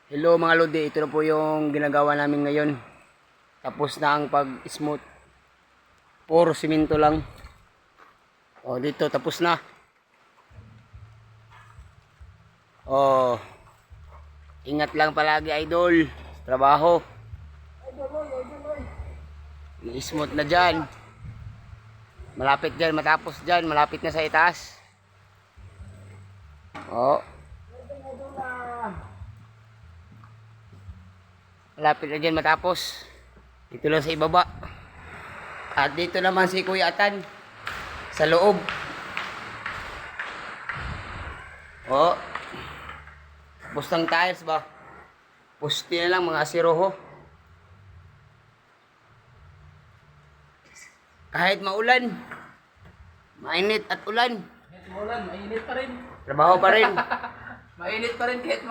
Hello mga lodi, ito na po yung ginagawa namin ngayon. Tapos na ang pag-smooth. Puro simento lang. O dito tapos na. O ingat lang palagi idol. Trabaho. I-smooth na dyan. Malapit dyan, matapos dyan. Malapit na sa itaas. O. Malapit na dyan matapos. Dito lang sa ibaba. At dito naman si Kuya Atan. Sa loob. O. Tapos ng tiles ba? Pusti na lang mga asiroho. Kahit maulan. Mainit at ulan. Kahit maulan, mainit pa rin. Trabaho pa rin. Mainit pa rin kahit